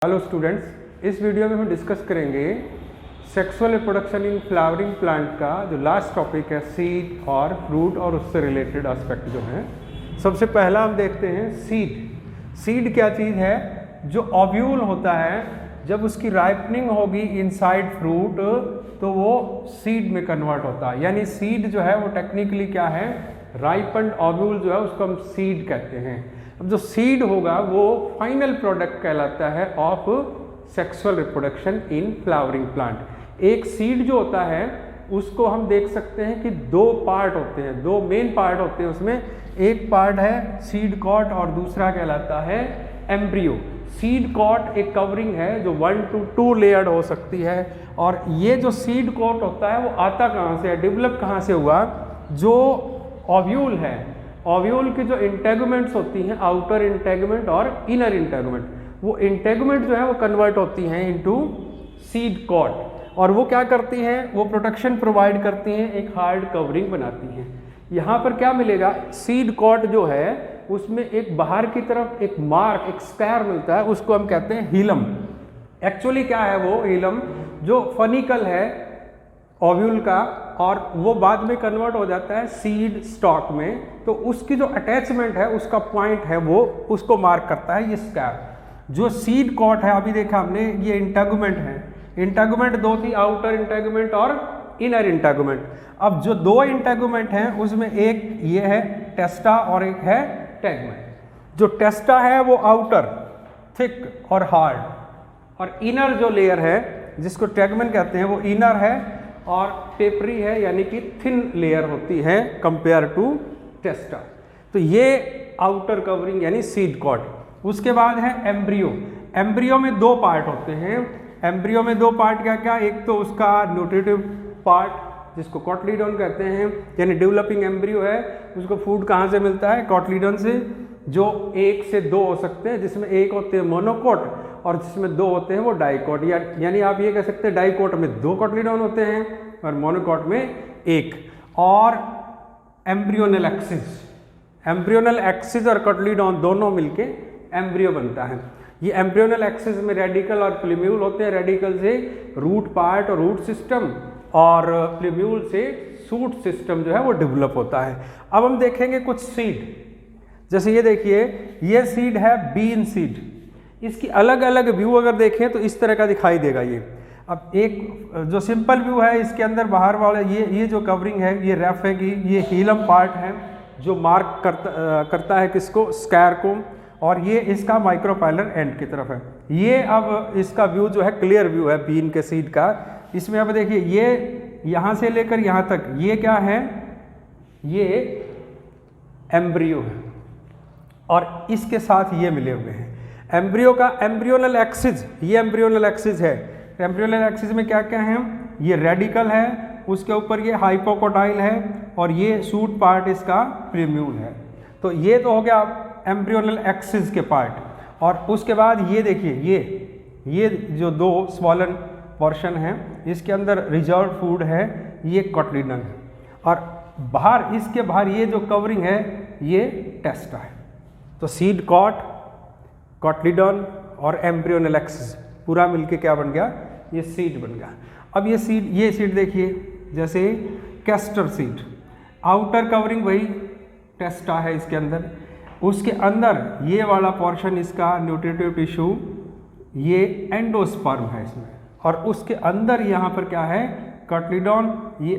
Hello students, इस video में हम डिस्कस करेंगे sexual reproduction in flowering plant का जो लास्ट टॉपिक है सीड और फ्रूट और उससे रिलेटेड एस्पेक्ट जो है। सबसे पहला हम देखते हैं सीड। सीड क्या चीज़ है? जो ओव्यूल होता है, जब उसकी राइपनिंग होगी इनसाइड फ्रूट तो वो सीड में कन्वर्ट होता है। यानी सीड जो है वो टेक्निकली क्या है? राइपन्ड ओव्यूल जो है उसको हम सीड कहते हैं। अब जो सीड होगा वो फाइनल प्रोडक्ट कहलाता है of sexual reproduction in flowering plant. एक सीड जो होता है उसको हम देख सकते हैं कि दो पार्ट होते हैं, दो मेन पार्ट होते हैं उसमें। एक पार्ट है सीड कॉट और दूसरा कहलाता है एम्ब्रियो। सीड कॉट एक कवरिंग है जो 1 to 2 लेयर्ड हो सकती है। और ये जो सीड कॉट होता है वो आता कहाँ से है, डेवलप कहाँ से हुआ? जो ओव्यूल है, ओव्यूल की जो इंटेगुमेंट्स होती हैं, आउटर इंटेगुमेंट और इनर इंटेगुमेंट, वो इंटेगुमेंट जो है वो कन्वर्ट होती हैं इनटू सीड कॉट। और वो क्या करती हैं? वो प्रोटेक्शन प्रोवाइड करती हैं, एक हार्ड कवरिंग बनाती हैं। यहाँ पर क्या मिलेगा? सीड कॉट जो है उसमें एक बाहर की तरफ एक मार्क, एक स्क्वायर मिलता है, उसको हम कहते हैं हीलम। एक्चुअली क्या है वो हीलम? जो फनिकल है ओव्यूल का, और वो बाद में कन्वर्ट हो जाता है सीड स्टॉक में। तो उसकी जो अटैचमेंट है, उसका पॉइंट है, वो उसको मार्क करता है ये स्क्वायर। जो सीड कॉट है, अभी देखा हमने, ये इंटेगुमेंट है। इंटेगुमेंट दो थी, आउटर इंटेगुमेंट और इनर इंटेगुमेंट। अब जो दो इंटेगुमेंट हैं उसमें एक ये है टेस्टा और एक है टेगमेंट। जो टेस्टा है वो आउटर थिक और हार्ड, और इनर जो लेयर है जिसको टेगमेंट कहते हैं वो इनर है और टेपरी है, यानी कि थिन लेयर होती है कंपेयर टू टेस्टा। तो ये आउटर कवरिंग यानी सीड कॉट। उसके बाद है एम्ब्रियो। एम्ब्रियो में दो पार्ट होते हैं। एम्ब्रियो में दो पार्ट क्या क्या? एक तो उसका न्यूट्रिटिव पार्ट जिसको कॉटलीडॉन कहते हैं, यानी डेवलपिंग एम्ब्रियो है, उसको फूड कहाँ से मिलता है? कॉटलीडॉन से। जो 1 से 2 हो सकते हैं, जिसमें एक होते हैं मोनोकोट और जिसमें 2 होते हैं वो डाइकोट। यानी आप ये कह सकते हैं डाइकोट में 2 कॉटलीडॉन होते हैं और मोनोकोट में 1। और एम्ब्रियोनल एक्सिस, एम्ब्रियोनल एक्सिस और कॉटलीडॉन दोनों मिलके एम्ब्रियो बनता है। ये एम्ब्रियोनल एक्सिस में रेडिकल और प्लीम्यूल होते हैं। रेडिकल से रूट पार्ट और रूट सिस्टम, और प्लीम्यूल से सूट सिस्टम जो है वो डेवलप होता है। अब हम देखेंगे कुछ सीड। जैसे ये देखिए, ये सीड है बीन सीड। इसकी अलग अलग व्यू अगर देखें तो इस तरह का दिखाई देगा ये। अब एक जो सिंपल व्यू है, इसके अंदर बाहर वाला ये जो कवरिंग है ये रफ है कि ये हीलम पार्ट है जो मार्क करता है किसको? स्क्वायर को। और ये इसका माइक्रोपाइलर एंड की तरफ है। ये अब इसका व्यू जो है क्लियर व्यू है बीन के सीड का। इसमें अब देखिए ये यहाँ से लेकर यहाँ तक ये क्या है? ये एम्ब्रियो है और इसके साथ ये मिले हुए हैं। एम्ब्रियो का एम्ब्रियोनल एक्सिस, ये एम्ब्रियोनल एक्सिस है। एम्ब्रियोनल एक्सिस में क्या क्या है? ये रेडिकल है, उसके ऊपर ये हाइपोकोटाइल है और ये सूट पार्ट इसका प्रीम्यूल है। तो ये तो हो गया एम्ब्रियोनल एक्सिस के पार्ट। और उसके बाद ये देखिए, ये जो दो स्वॉलन पोर्शन है, इसके अंदर रिजर्व फूड है, ये कॉटलीडॉन है। और बाहर, इसके बाहर ये जो कवरिंग है ये टेस्टा है। तो सीड कॉट, कॉटलीडॉन और एम्ब्रियोनल एक्सिस पूरा मिलके क्या बन गया? ये सीड बन गया। अब ये सीड देखिए, जैसे कैस्टर सीड, आउटर कवरिंग वही टेस्टा है इसके अंदर, उसके अंदर ये वाला पोर्शन इसका न्यूट्रिटिव टिश्यू, ये एंडोस्पर्म है इसमें, और उसके अंदर यहाँ पर क्या है? कॉटलीडॉन, ये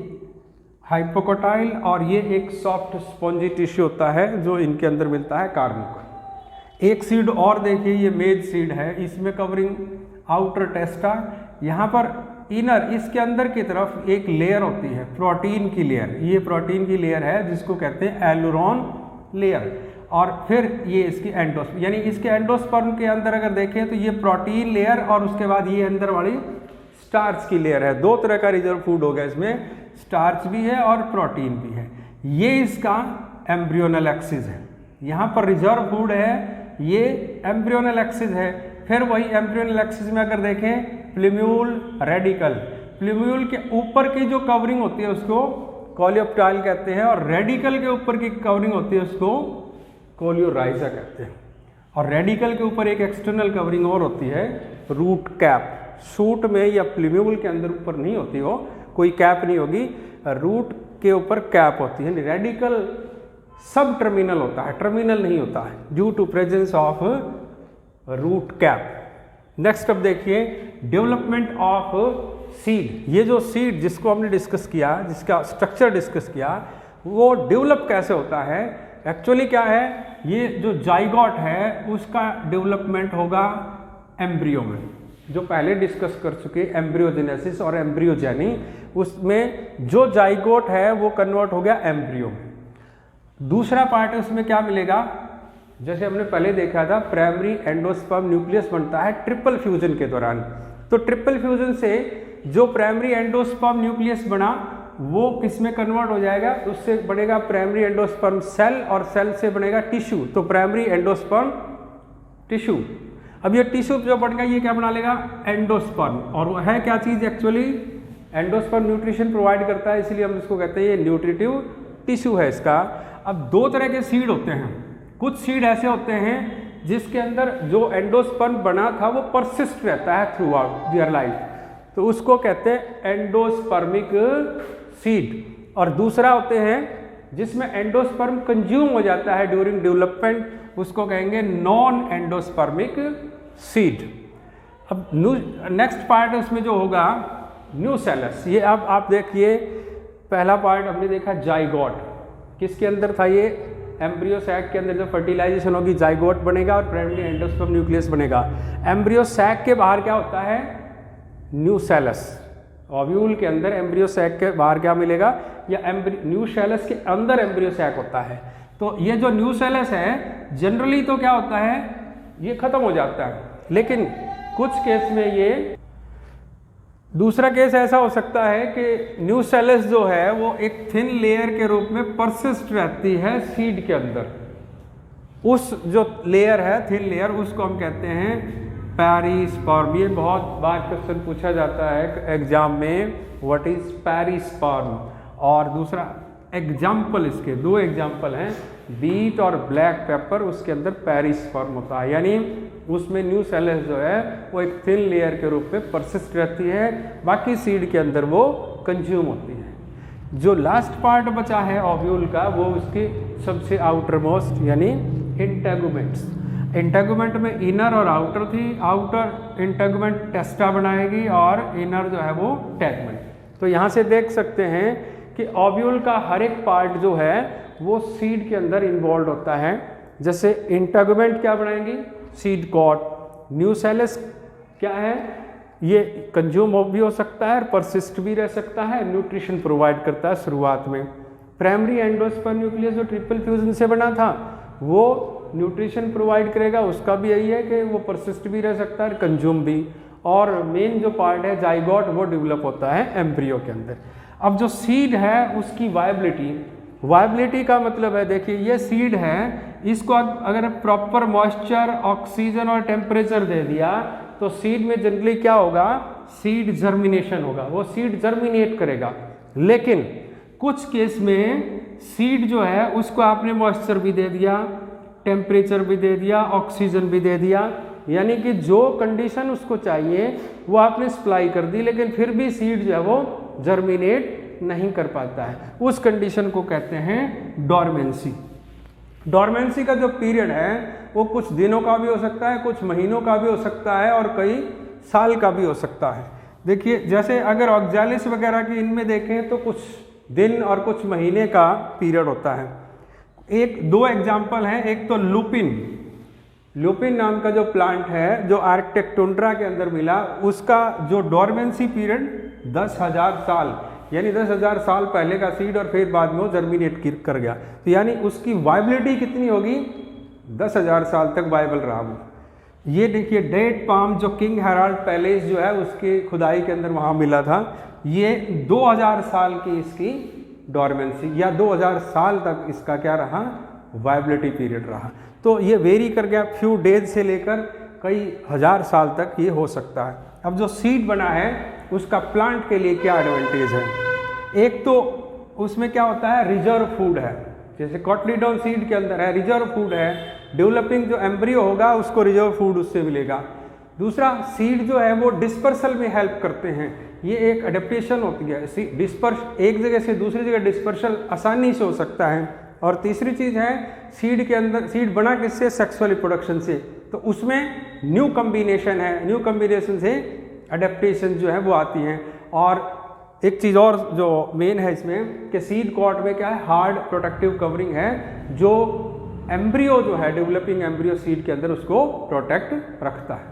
हाइपोकोटाइल, और ये एक सॉफ्ट स्पॉन्जी टिश्यू होता है जो इनके अंदर मिलता है कार्निकल। एक सीड और देखिए, ये मेज सीड है, इसमें कवरिंग आउटर टेस्टा, यहाँ पर इनर, इसके अंदर की तरफ एक लेयर होती है प्रोटीन की लेयर। ये प्रोटीन की लेयर है जिसको कहते हैं एलुरोन लेयर। और फिर ये इसकी एंडोस्पर्म, यानी इसके एंडोस्पर्म के अंदर अगर देखें तो ये प्रोटीन लेयर और उसके बाद ये अंदर वाली स्टार्च की लेयर है। दो तरह का रिजर्व फूड हो गया इसमें, स्टार्च भी है और प्रोटीन भी है। ये इसका एम्ब्रियोनल एक्सिस है। यहाँ पर रिजर्व फूड है, ये एम्ब्रियोनल एक्सिस है। फिर वही एम्ब्रियोनल एक्सिस में अगर देखें प्लीम्यूल, रेडिकल, प्लीम्यूल के ऊपर की जो कवरिंग होती है उसको कोलियोप्टाइल कहते हैं, और रेडिकल के ऊपर की कवरिंग होती है उसको कोलियोराइजा कहते हैं। और रेडिकल के ऊपर एक एक्सटर्नल कवरिंग और होती है, रूट कैप। शूट में या प्लीम्यूल के अंदर ऊपर नहीं होती हो, कोई कैप नहीं होगी, रूट के ऊपर कैप होती है। रेडिकल सब टर्मिनल होता है, टर्मिनल नहीं होता है, due to presence of root cap. Next अब देखिए डेवलपमेंट ऑफ सीड। ये जो सीड जिसको हमने डिस्कस किया, जिसका स्ट्रक्चर डिस्कस किया, वो डेवलप कैसे होता है। एक्चुअली क्या है, ये जो जाइगोट है उसका डेवलपमेंट होगा एम्ब्रियो में, जो पहले डिस्कस कर चुके एम्ब्रियोजेनेसिस और एम्ब्रियोजेनी, उसमें जो जाइगोट है वो कन्वर्ट हो गया एम्ब्रियो में। दूसरा पार्ट है उसमें क्या मिलेगा, जैसे हमने पहले देखा था प्राइमरी एंडोस्पर्म न्यूक्लियस बनता है ट्रिपल फ्यूजन के दौरान। तो ट्रिपल फ्यूजन से जो प्राइमरी एंडोस्पर्म न्यूक्लियस बना वो किस में कन्वर्ट हो जाएगा, उससे बनेगा प्राइमरी एंडोस्पर्म सेल, और सेल से बनेगा टिश्यू, तो प्राइमरी एंडोस्पर्म टिश्यू। अब ये टिश्यू जो बन गया ये क्या बना लेगा, एंडोस्पर्म। और वो है क्या चीज़, एक्चुअली एंडोस्पर्म न्यूट्रिशन प्रोवाइड करता है, इसलिए हम इसको कहते हैं ये न्यूट्रिटिव टिश्यू है इसका। अब दो तरह के सीड होते हैं, कुछ सीड ऐसे होते हैं जिसके अंदर जो एंडोस्पर्म बना था वो परसिस्ट रहता है थ्रू आउट देयर लाइफ, तो उसको कहते हैं एंडोस्पर्मिक सीड। और दूसरा होते हैं जिसमें एंडोस्पर्म कंज्यूम हो जाता है ड्यूरिंग डेवलपमेंट, उसको कहेंगे नॉन एंडोस्पर्मिक सीड। अब नेक्स्ट पार्ट उसमें जो होगा न्यूसेलस। ये अब आप देखिए, पहला पार्ट हमने देखा जाइगोट, किसके अंदर था ये, एम्ब्रियो सैक के अंदर। जब फर्टिलाइजेशन होगी जाइगोट बनेगा और प्राइमरी एंडोस्पर्म न्यूक्लियस बनेगा। एम्ब्रियो सैक के बाहर क्या होता है, न्यूसेलस। ओव्यूल के अंदर एम्ब्रियो सैक के बाहर क्या मिलेगा, या न्यूसेलस के अंदर एम्ब्रियो सैक होता है। तो ये जो न्यूसेलस है जनरली तो क्या होता है, ये खत्म हो जाता है, लेकिन कुछ केस में ये, दूसरा केस ऐसा हो सकता है कि न्यूसेलस जो है वो एक थिन लेयर के रूप में परसिस्ट रहती है सीड के अंदर। उस जो लेयर है थिन लेयर, उसको हम कहते हैं पेरिस्पर्म। ये बहुत बार क्वेश्चन पूछा जाता है एग्जाम में, व्हाट इज पेरिस्पर्म। और दूसरा एग्जाम्पल, इसके दो एग्जाम्पल हैं, बीट और ब्लैक पेपर, उसके अंदर पेरिस्पर्म होता है, यानी उसमें न्यूसेलस जो है वो एक थिन लेयर के रूप में परसिस्ट रहती है, बाकी सीड के अंदर वो कंज्यूम होती है। जो लास्ट पार्ट बचा है ओव्यूल का, वो उसकी सबसे आउटर मोस्ट यानी इंटेगुमेंट्स। इंटेगुमेंट में इनर और आउटर थी, आउटर इंटेगुमेंट टेस्टा बनाएगी और इनर जो है वो टेगमेंट। तो यहाँ से देख सकते हैं कि ओव्यूल का हर एक पार्ट जो है वो सीड के अंदर इन्वॉल्व होता है। जैसे इंटेगुमेंट क्या बनाएंगी, सीड कॉट। न्यूसेलस क्या है, ये कंज्यूम भी हो सकता है और परसिस्ट भी रह सकता है, न्यूट्रिशन प्रोवाइड करता है शुरुआत में। प्राइमरी एंडोस्पर्म न्यूक्लियस जो ट्रिपल फ्यूजन से बना था वो न्यूट्रिशन प्रोवाइड करेगा, उसका भी यही है कि वो परसिस्ट भी रह सकता है, कंज्यूम भी। और मेन जो पार्ट है जाइगोट, वो डेवलप होता है एम्ब्रियो के अंदर। अब जो सीड है उसकी वायबिलिटी का मतलब है, देखिए ये सीड है, इसको अगर प्रॉपर मॉइस्चर, ऑक्सीजन और टेम्परेचर दे दिया तो सीड में जनरली क्या होगा, सीड जर्मिनेशन होगा, वो सीड जर्मिनेट करेगा। लेकिन कुछ केस में सीड जो है उसको आपने मॉइस्चर भी दे दिया, टेम्परेचर भी दे दिया, ऑक्सीजन भी दे दिया, यानी कि जो कंडीशन उसको चाहिए वो आपने सप्लाई कर दी, लेकिन फिर भी सीड जो है वो जर्मिनेट नहीं कर पाता है। उस कंडीशन को कहते हैं डॉर्मेंसी। डॉर्मेंसी का जो पीरियड है वो कुछ दिनों का भी हो सकता है, कुछ महीनों का भी हो सकता है और कई साल का भी हो सकता है। देखिए जैसे अगर ऑक्सैलिस वगैरह की इनमें देखें तो कुछ दिन और कुछ महीने का पीरियड होता है। दो एग्जाम्पल हैं, एक तो लुपिन नाम का जो प्लांट है जो आर्कटिक टुंड्रा के अंदर मिला, उसका जो डॉर्मेंसी पीरियड 10,000 साल, यानी 10,000 साल पहले का सीड और फिर बाद में वो जर्मिनेट कर गया, तो यानी उसकी वाइबिलिटी कितनी होगी, 10,000 साल तक वाइबल रहा वो। ये देखिए डेट पाम जो किंग हेराल्ड पैलेस जो है उसकी खुदाई के अंदर वहाँ मिला था, ये 2000 साल की इसकी डॉर्मेंसी या 2000 साल तक इसका क्या रहा, वाइबिलिटी पीरियड रहा। तो ये वेरी कर गया, फ्यू डेज से लेकर कई हजार साल तक ये हो सकता है। अब जो सीड बना है उसका प्लांट के लिए क्या एडवांटेज है, एक तो उसमें क्या होता है, रिजर्व फूड है, जैसे कॉटलीडॉन सीड के अंदर है, रिजर्व फूड है, डेवलपिंग जो एम्ब्रियो होगा उसको रिजर्व फूड उससे मिलेगा। दूसरा, सीड जो है वो डिस्पर्सल में हेल्प करते हैं, ये एक अडेप्टेशन होती है, डिस्पर्स एक जगह से दूसरी जगह डिस्पर्सल आसानी से हो सकता है। और तीसरी चीज़ है, सीड के अंदर, सीड बना किससे, सेक्सुअल रिप्रोडक्शन से, तो उसमें न्यू कम्बिनेशन है, न्यू कम्बिनेशन से अडेप्टेशन जो है वो आती हैं। और एक चीज़ और जो मेन है इसमें कि सीड कॉर्ड में क्या है, हार्ड प्रोटेक्टिव कवरिंग है जो एम्ब्रियो जो है, डेवलपिंग एम्ब्रियो सीड के अंदर उसको प्रोटेक्ट रखता है।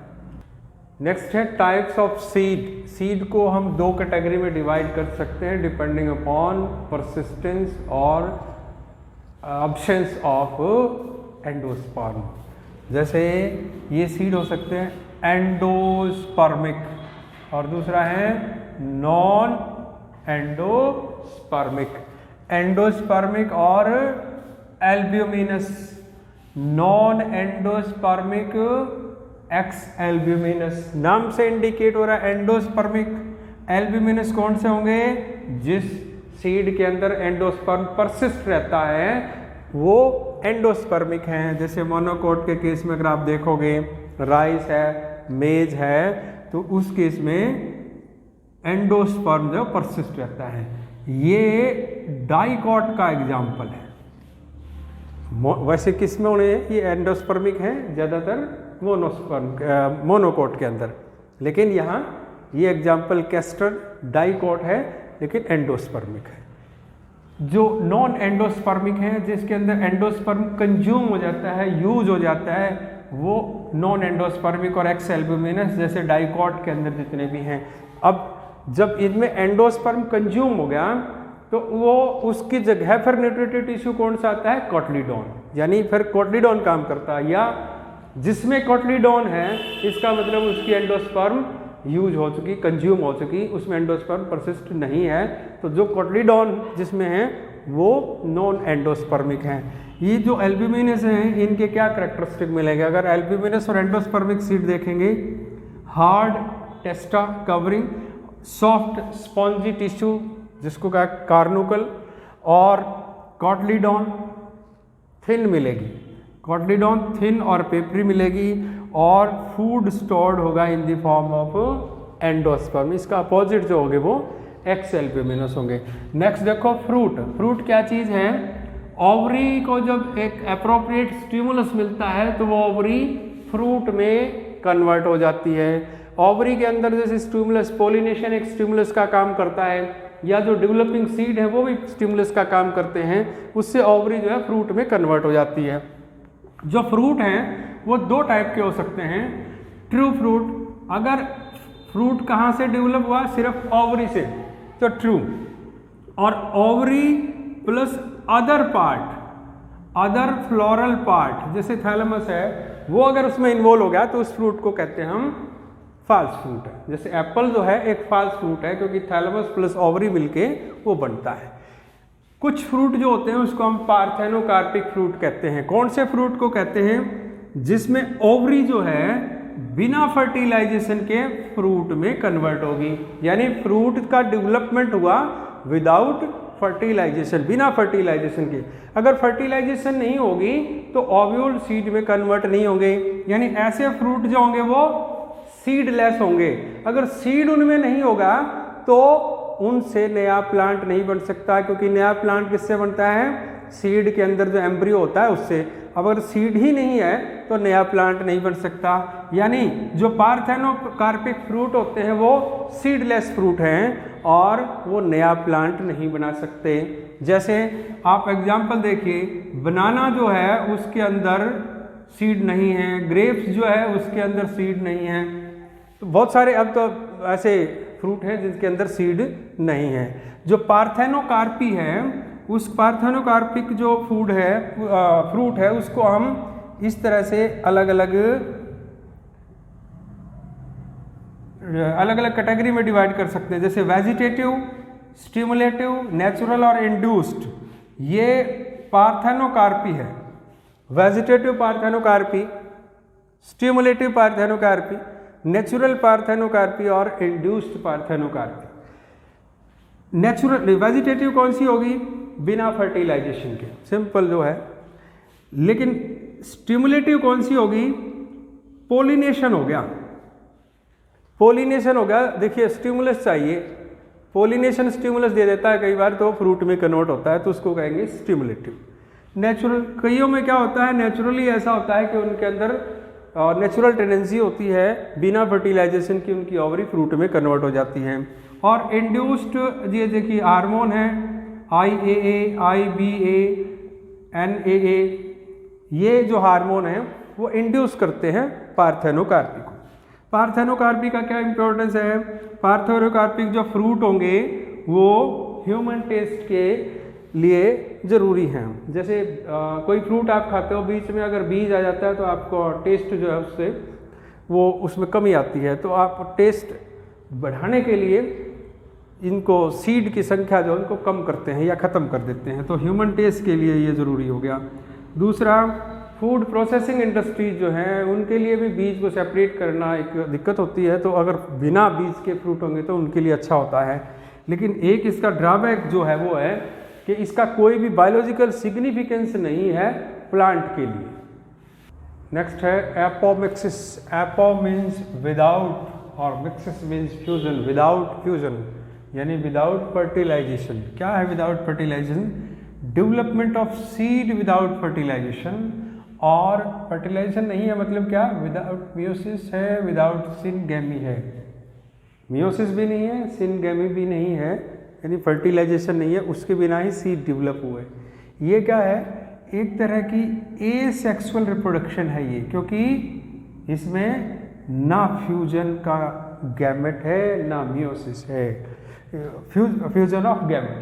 नेक्स्ट है टाइप्स ऑफ सीड। सीड को हम दो कैटेगरी में डिवाइड कर सकते हैं डिपेंडिंग अपॉन परसिस्टेंस और अब्सेंस ऑफ एंडोस्पर्म। जैसे ये सीड हो सकते हैं एंडोस्पर्मिक और दूसरा है नॉन एंडोस्पर्मिक। एंडोस्पर्मिक और albuminous, non endospermic x albuminous. नाम से इंडिकेट हो रहा है एंडोस्पर्मिक। एल्ब्यूमिनस कौन से होंगे, जिस सीड के अंदर एंडोस्पर्म परसिस्ट रहता है वो एंडोस्पर्मिक हैं। जैसे मोनोकोट के केस में अगर आप देखोगे, राइस है, मेज है, तो उस केस में एंडोस्पर्म जो परसिस्ट रहता है। ये डाइकॉट का एग्जाम्पल है। वैसे किस में होने, ये एंडोस्पर्मिक हैं ज़्यादातर मोनोकोट के अंदर, लेकिन यहाँ ये एग्जाम्पल कैस्टर डाइकॉट है लेकिन एंडोस्पर्मिक है। जो नॉन एंडोस्पर्मिक है, जिसके अंदर एंडोस्पर्म कंज्यूम हो जाता है, यूज हो जाता है, वो नॉन एंडोस्पर्मिक और एक्स एल्ब्यूमिनस जैसे डाइकॉट के अंदर जितने भी हैं। अब जब इनमें एंडोस्पर्म कंज्यूम हो गया तो वो उसकी जगह फिर न्यूट्रिटिव टिश्यू कौन सा आता है, कोटलीडॉन, यानी फिर कोटलीडॉन काम करता है। या जिसमें कोटलीडॉन है इसका मतलब उसकी एंडोस्पर्म यूज हो चुकी, कंज्यूम हो चुकी, उसमें एंडोस्पर्म परसिस्ट नहीं है। तो जो कोटलीडॉन जिसमें है वो नॉन एंडोस्पर्मिक हैं। ये जो एल्ब्यूमिनस हैं इनके क्या कैरेक्टरिस्टिक मिलेंगे, अगर एल्ब्यूमिनस और एंडोस्पर्मिक सीड देखेंगे, hard टेस्टा covering, soft spongy tissue जिसको कहा कार्नुकल, और कोटलीडॉन थिन मिलेगी, कोटलीडॉन थिन और पेपरी मिलेगी, और फूड स्टोर्ड होगा in the form of endosperm. इसका अपोजिट जो होंगे वो एक्स एल्ब्यूमिनस होंगे। नेक्स्ट देखो फ्रूट। फ्रूट क्या चीज़ है, ओवरी को जब एक अप्रोप्रिएट स्टिमुलस मिलता है तो वो ओवरी फ्रूट में कन्वर्ट हो जाती है। ओवरी के अंदर जैसे स्टिमुलस, पोलिनेशन एक स्टिमुलस का काम करता है, या जो डेवलपिंग सीड है वो भी स्टिमुलस का काम करते हैं, उससे ओवरी जो है फ्रूट में कन्वर्ट हो जाती है। जो फ्रूट हैं वो दो टाइप के हो सकते हैं। ट्रू फ्रूट, अगर फ्रूट कहाँ से डेवलप हुआ, सिर्फ ओवरी से, तो ट्रू। और ovary plus other part, other floral part जैसे थैलेमस है, वो अगर उसमें इन्वॉल्व हो गया तो उस फ्रूट को कहते हैं हम फाल्स फ्रूट है। जैसे एप्पल जो है एक फाल्स फ्रूट है क्योंकि थैलेमस प्लस ओवरी मिलके वो बनता है। कुछ फ्रूट जो होते हैं उसको हम पार्थेनोकार्पिक फ्रूट कहते हैं। कौन से फ्रूट को कहते हैं, जिसमें ओवरी जो है बिना फर्टिलाइजेशन के फ्रूट में कन्वर्ट होगी, यानी फ्रूट का डेवलपमेंट हुआ विदाउट फर्टिलाइजेशन, बिना फर्टिलाइजेशन के। अगर फर्टिलाइजेशन नहीं होगी तो ओव्यूल सीड में कन्वर्ट नहीं होंगे, यानी ऐसे फ्रूट जो होंगे वो सीडलेस होंगे। अगर सीड उनमें नहीं होगा तो उनसे नया प्लांट नहीं बन सकता, क्योंकि नया प्लांट किससे बनता है, सीड के अंदर जो एम्ब्रियो होता है उससे। अगर सीड ही नहीं है तो नया प्लांट नहीं बन सकता। यानी जो पार्थेनोकार्पिक फ्रूट होते हैं वो सीडलेस फ्रूट हैं और वो नया प्लांट नहीं बना सकते। जैसे आप एग्जाम्पल देखिए, बनाना जो है उसके अंदर सीड नहीं है, ग्रेप्स जो है उसके अंदर सीड नहीं है, तो बहुत सारे अब तो ऐसे फ्रूट हैं जिनके अंदर सीड नहीं है। जो पार्थेनोकार्पी है, उस पार्थेनोकार्पिक जो फ्रूट है उसको हम इस तरह से अलग अलग कैटेगरी में डिवाइड कर सकते हैं। जैसे वेजिटेटिव, स्टिमुलेटिव, नेचुरल और इंड्यूस्ड, ये पार्थेनोकार्पी है। Vegetative parthenocarpy, stimulative parthenocarpy, natural parthenocarpy और इंड्यूस्ड पार्थेनोकार्पी। नेचुरल वेजिटेटिव कौन सी होगी, बिना फर्टिलाइजेशन के, सिंपल जो है। लेकिन स्टिमुलेटिव कौन सी होगी? पोलिनेशन हो गया, पोलिनेशन हो गया। देखिए स्टिमुलस चाहिए, पोलिनेशन स्टिमुलस दे देता है कई बार, तो फ्रूट में कन्वर्ट होता है, तो उसको कहेंगे स्टिमुलेटिव। नेचुरल, कईयों में क्या होता है, नेचुरली ऐसा होता है कि उनके अंदर नेचुरल टेंडेंसी होती है, बिना फर्टिलाइजेशन की उनकी ओवरी फ्रूट में कन्वर्ट हो जाती हैं। और इंड्यूस्ड, ये देखिए हार्मोन है IAA, IBA, NAA, ये जो हार्मोन है वो इंड्यूस करते हैं पार्थेनोकार्पी को। पार्थेनोकार्पी का क्या इंपॉर्टेंस है? पार्थेनोकार्पिक जो फ्रूट होंगे वो ह्यूमन टेस्ट के लिए ज़रूरी हैं। जैसे कोई फ्रूट आप खाते हो, बीच में अगर बीज आ जाता है तो आपको टेस्ट जो है उससे वो उसमें कमी आती है, तो आप टेस्ट बढ़ाने के लिए इनको सीड की संख्या जो उनको कम करते हैं या ख़त्म कर देते हैं, तो ह्यूमन टेस्ट के लिए ये ज़रूरी हो गया। दूसरा, फूड प्रोसेसिंग इंडस्ट्रीज जो हैं उनके लिए भी बीज को सेपरेट करना एक दिक्कत होती है, तो अगर बिना बीज के फ्रूट होंगे तो उनके लिए अच्छा होता है। लेकिन एक इसका ड्रॉबैक जो है वो है कि इसका कोई भी बायोलॉजिकल सिग्निफिकेंस नहीं है प्लांट के लिए। नेक्स्ट है एपोमिक्सिस। एपो मीन्स विदाउट और mixis means fusion, without fusion यानी विदाउट फर्टिलाइजेशन। क्या है without fertilization? Development of seed without fertilization. और फर्टिलाइजेशन नहीं है मतलब क्या? विदाउट मियोसिस है, विदाउट सिनगेमी है, मियोसिस भी नहीं है, सिनगेमी भी नहीं है, यानी फर्टिलाइजेशन नहीं है, उसके बिना ही सीड डेवलप हुए। ये क्या है? एक तरह की एसेक्सुअल रिप्रोडक्शन है ये, क्योंकि इसमें ना फ्यूजन का गैमेट है ना मियोसिस है। Fusion of gamete,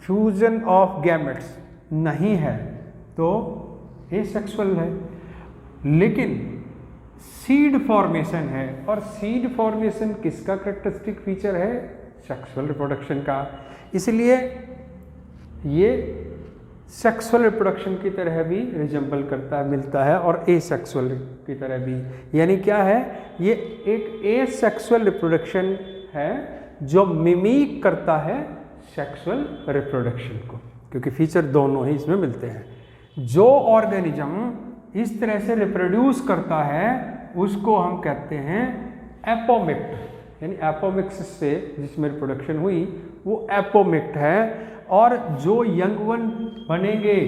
fusion of gametes नहीं है तो एसेक्सुअल है। लेकिन सीड फॉर्मेशन है, और सीड फॉर्मेशन किसका कैरेक्टरिस्टिक फीचर है? सेक्सुअल रिप्रोडक्शन का। इसलिए ये सेक्सुअल रिप्रोडक्शन की तरह भी रिजेंबल करता है, मिलता है, और एसेक्सुअल की तरह भी। यानी क्या है? ये एक एसेक्सुअल रिप्रोडक्शन है जो मिमिक करता है सेक्सुअल रिप्रोडक्शन को, क्योंकि फीचर दोनों ही इसमें मिलते हैं। जो ऑर्गेनिज्म इस तरह से रिप्रोड्यूस करता है उसको हम कहते हैं एपोमिक्ट, यानी एपोमिक्स से जिसमें रिप्रोडक्शन हुई वो एपोमिक्ट है। और जो यंग वन बनेंगे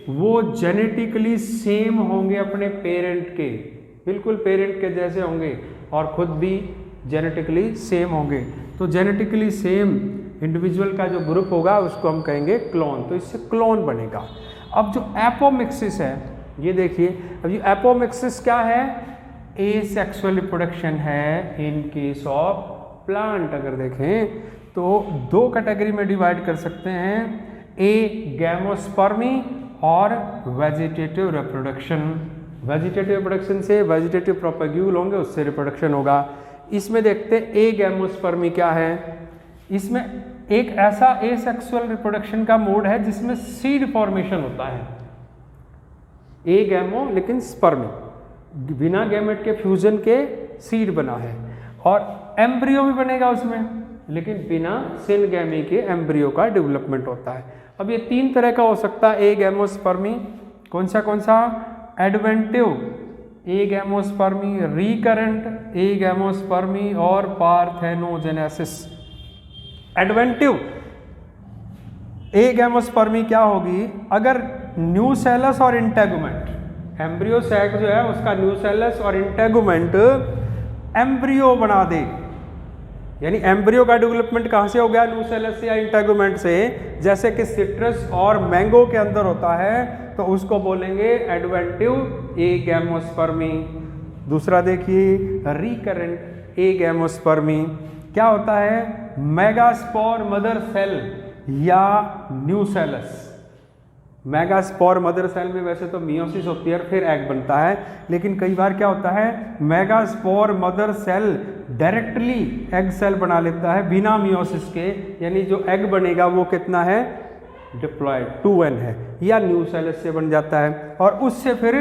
वो जेनेटिकली सेम होंगे अपने पेरेंट के, बिल्कुल पेरेंट के जैसे होंगे, और खुद भी जेनेटिकली सेम होंगे। तो जेनेटिकली सेम इंडिविजुअल का जो ग्रुप होगा उसको हम कहेंगे क्लोन, तो इससे क्लोन बनेगा। अब जो एपोमिक्सिस है, ये देखिए, अब ये एपोमिक्सिस क्या है? एसेक्सुअल रिप्रोडक्शन है इन केस ऑफ प्लांट। अगर देखें तो दो कैटेगरी में डिवाइड कर सकते हैं, ए गैमोस्पर्मी और वेजिटेटिव रिप्रोडक्शन। वेजिटेटिव रिप्रोडक्शन से वेजिटेटिव प्रोपेग्यूल होंगे, उससे रिप्रोडक्शन होगा। इसमें देखते हैं ए गैमोस्पर्मी क्या है। इसमें एक ऐसा एसेक्सुअल रिप्रोडक्शन का मोड है जिसमें सीड फॉर्मेशन होता है, ए गैमो लेकिन स्पर्मी, बिना गैमेट के फ्यूजन के सीड बना है, और एम्ब्रियो भी बनेगा उसमें, लेकिन बिना सिनगेमी के एम्ब्रियो का डेवलपमेंट होता है। अब ये तीन तरह का हो सकता है ए गैमोस्पर्मी। कौन सा? एडवेंटिव ए गैमोस्पर्मी, रिकरेंट ए गैमोस्पर्मी और पार्थेनोजेनेसिस। एडवेंटिव ए गैमोस्पर्मी क्या होगी? अगर न्यूसेलस और इंटेगुमेंट, एम्ब्रियो सैक जो है उसका न्यूसेलस और इंटेगुमेंट एम्ब्रियो बना दे, यानी एम्ब्रियो का डेवलपमेंट कहाँ से हो गया? न्यूसेलस या इंटेगुमेंट से। जैसे कि सिट्रस और मैंगो के अंदर होता है, तो उसको बोलेंगे एडवेंटिव ए गैमोस्पर्मी। दूसरा देखिए रिकरेंट ए गैमोस्पर्मी। क्या होता है? मेगास्पोर मदर सेल या न्यूसेलस। मेगास्पोर मदर सेल में वैसे तो मियोसिस होती है और फिर एग बनता है, लेकिन कई बार क्या होता है? Megaspore mother cell directly egg cell बना लेता है बिना मियोसिस के, यानी जो एग बनेगा वो कितना है? डिप्लॉयड 2n है, या न्यूसेलस से बन जाता है, और उससे फिर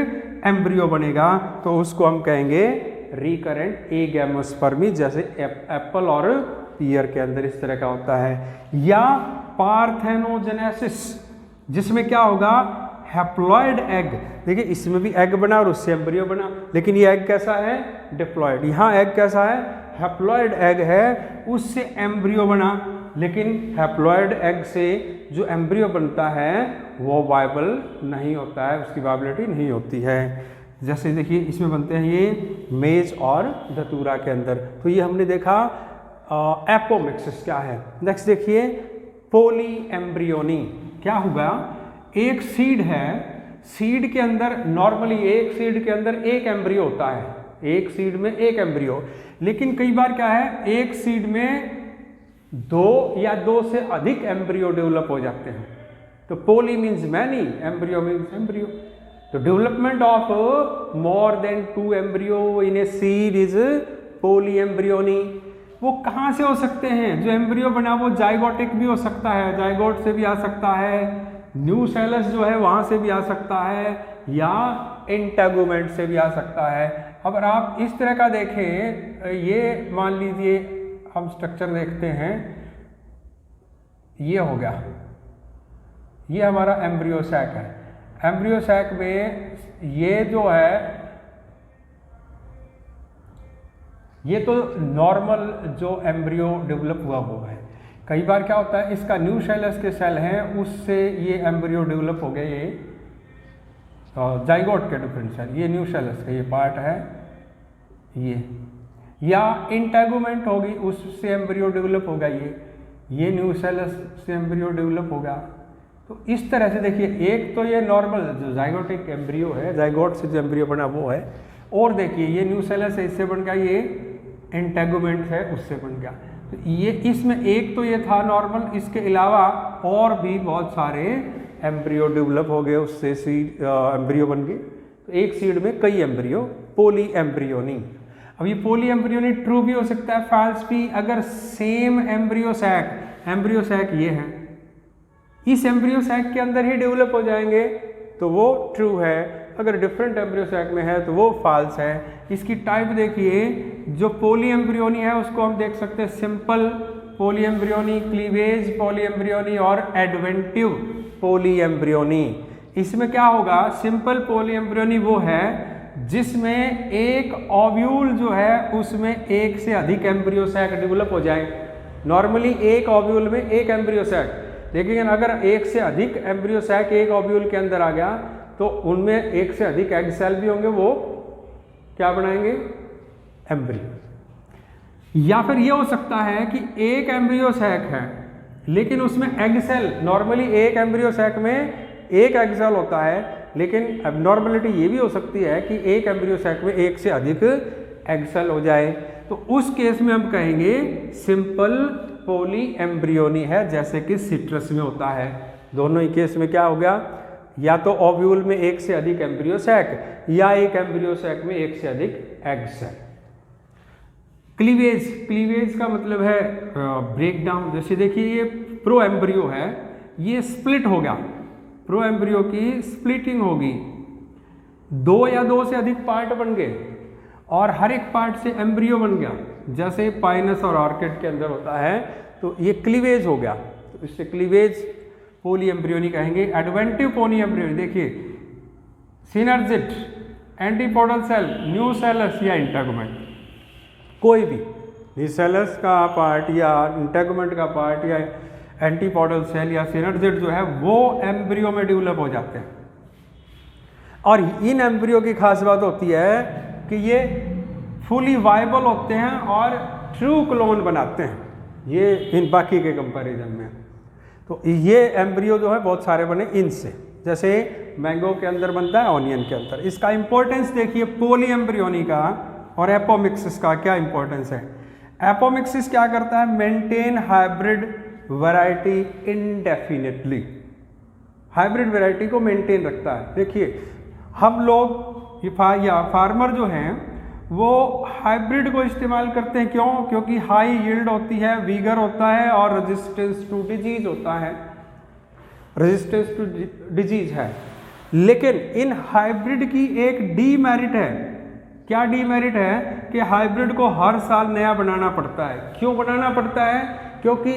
एम्ब्रियो बनेगा, तो उसको हम कहेंगे रिकरेंट ए गैमोस्पर्मी, जैसे एप्पल और पियर के अंदर इस तरह का होता है। या पार्थेनोजेनेसिस, जिसमें क्या होगा? Haploid egg. देखिए इसमें भी एग बना और उससे एम्ब्रियो बना, लेकिन ये एग कैसा है? डिप्लॉइड। यहाँ एग कैसा है? हैप्लॉइड एग है, उससे एम्ब्रियो बना, लेकिन हैप्लॉइड एग से जो एम्ब्रियो बनता है वो वायबल नहीं होता है, उसकी वायबिलिटी नहीं होती है। जैसे देखिए इसमें बनते हैं ये मेज और धतूरा के अंदर। तो ये हमने देखा एपोमिक्सिस क्या है। नेक्स्ट देखिए पोली एम्ब्रियोनी। क्या होगा? एक सीड है, सीड के अंदर नॉर्मली एक सीड के अंदर एक एम्ब्रियो होता है, एक सीड में एक एम्ब्रियो, लेकिन कई बार क्या है, एक सीड में दो या दो से अधिक एम्ब्रियो डेवलप हो जाते हैं। तो poly means many, embryo means embryo. तो development of more than 2 embryo in a seed is polyembryony. वो कहाँ से हो सकते हैं? जो एम्ब्रियो बना वो जाइगोटिक भी हो सकता है, जाइगोट से भी आ सकता है, न्यूसेलस जो है वहाँ से भी आ सकता है, या इंटेगुमेंट से भी आ सकता है। अगर आप इस तरह का देखें, ये मान लीजिए हम स्ट्रक्चर देखते हैं, ये हो गया, ये हमारा एम्ब्रियो सैक है। एम्ब्रियो सैक में ये जो है, ये तो नॉर्मल जो एम्ब्रियो डेवलप हुआ वो है। कई बार क्या होता है, इसका न्यूसेलस के सेल हैं, उससे ये एम्ब्रियो डेवलप हो गए, ये जाइगोट के डिफरेंट सेल, ये न्यूसेलस का ये पार्ट है, ये या इंटेगुमेंट होगी, उससे एम्ब्रियो डेवलप होगा, ये न्यूसेलस से एम्ब्रियो डेवलप होगा। तो इस तरह से देखिए, एक तो ये नॉर्मल जो जाइगोटिक एम्ब्रियो है, जाइगोट से जो एम्ब्रियो बना वो है, और देखिए ये न्यूसेलस है, इससे बन गया, ये इंटेगुमेंट है, उससे बन गया। तो ये इसमें एक तो ये था नॉर्मल, इसके अलावा और भी बहुत सारे एम्ब्रियो डेवलप हो गए, उससे सीड एम्ब्रियो बन गए। तो एक सीड में कई एम्ब्रियो, पोली एम्ब्रियोनी। अब ये पोली एम्ब्रियोनी ट्रू भी हो सकता है, फॉल्स भी। अगर सेम एम्ब्रियो सैक ये है, इस एम्ब्रियो सैक के अंदर ही डेवलप हो जाएंगे तो वो ट्रू है, अगर डिफरेंट एम्ब्रियो सैक में है तो वो फॉल्स है। इसकी टाइप देखिए, जो पोली एम्ब्रियोनी है उसको हम देख सकते हैं सिंपल पोली एम्ब्रियोनी, क्लीवेज पोली एम्ब्रियोनी और एडवेंटिव पोली एम्ब्रियोनी। इसमें क्या होगा, सिंपल पोली एम्ब्रियोनी वो है जिसमें एक ओव्यूल जो है उसमें एक से अधिक एम्ब्रियो सैक डेवलप हो जाए। नॉर्मली एक ओव्यूल में एक एम्ब्रियो सैक, लेकिन अगर एक से अधिक एम्ब्रियो सैक एक ओव्यूल के अंदर आ गया तो उनमें एक से अधिक एग सेल भी होंगे, वो क्या बनाएंगे, एम्ब्रियो। या फिर ये हो सकता है कि एक एम्ब्रियो सैक है लेकिन उसमें एग सेल, नॉर्मली एक एम्ब्रियो सैक में एक एग सेल होता है, लेकिन एबनॉर्मलिटी ये भी हो सकती है कि एक एम्ब्रियो सैक में एक से अधिक एग सेल हो जाए। तो उस केस में हम कहेंगे सिंपल पोली एम्ब्रियोनी है, जैसे कि सिट्रस में होता है। दोनों ही केस में क्या हो गया, या तो ओव्यूल में एक से अधिक एम्ब्रियो सैक या एक एम्ब्रियो सैक में एक से अधिक एग सेल। क्लीवेज का मतलब है ब्रेक डाउन। जैसे देखिए ये प्रो एम्ब्रियो है, ये स्प्लिट हो गया, प्रो एम्ब्रियो की स्प्लिटिंग होगी, दो या दो से अधिक पार्ट बन गए और हर एक पार्ट से एम्ब्रियो बन गया, जैसे पाइनस और ऑर्किड के अंदर होता है। तो ये क्लीवेज हो गया, तो इससे क्लीवेज पोली एम्ब्रियोनी कहेंगे। एडवेंटिव पोली एम्ब्रियोनी देखिए, सिनर्जिड, एंटीपोडल सेल, न्यूसेलस या इंटेगुमेंट, कोई भी न्यूसेलस का पार्ट या इंटेगुमेंट का पार्ट या एंटीपोडल सेल या सिनर्जिड जो है वो एम्ब्रियो में डेवलप हो जाते हैं। और इन एम्ब्रियो की खास बात होती है कि ये फुली वाइबल होते हैं और ट्रू क्लोन बनाते हैं, ये इन बाकी के कंपैरिजन में। तो ये एम्ब्रियो जो है बहुत सारे बने इनसे, जैसे मैंगो के अंदर बनता है, ऑनियन के अंदर। इसका इंपॉर्टेंस देखिए पोली एम्ब्रियोनी का और एपोमिक्सिस का क्या इंपॉर्टेंस है। एपोमिक्सिस क्या करता है, maintain hybrid variety इंडेफिनिटली, hybrid variety को मेंटेन रखता है। देखिए हम लोग या फार्मर जो हैं वो हाइब्रिड को इस्तेमाल करते हैं, क्यों? क्योंकि हाई यील्ड होती है, वीगर होता है और रेजिस्टेंस टू डिजीज होता है, रेजिस्टेंस टू डिजीज है। लेकिन इन हाइब्रिड की एक डीमेरिट है। क्या डीमेरिट है कि हाइब्रिड को हर साल नया बनाना पड़ता है। क्यों बनाना पड़ता है? क्योंकि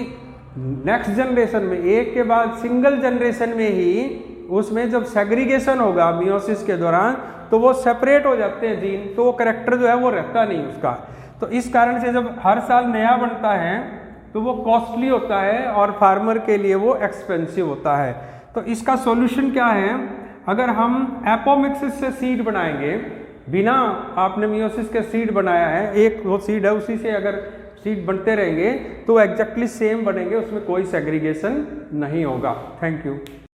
नेक्स्ट जनरेशन में, एक के बाद सिंगल जनरेशन में ही उसमें जब सेग्रीगेशन होगा मियोसिस के दौरान तो वो सेपरेट हो जाते हैं जीन, तो वो करेक्टर जो है वो रहता नहीं उसका। तो इस कारण से जब हर साल नया बनता है तो वो कॉस्टली होता है और फार्मर के लिए वो एक्सपेंसिव होता है। तो इसका सॉल्यूशन क्या है, अगर हम एपोमिक्सिस से सीड बनाएंगे, बिना आपने मियोसिस के सीड बनाया है, एक वो सीड है उसी से अगर सीड बनते रहेंगे तो एग्जैक्टली सेम बनेंगे, उसमें कोई सेग्रीगेशन नहीं होगा। Thank you.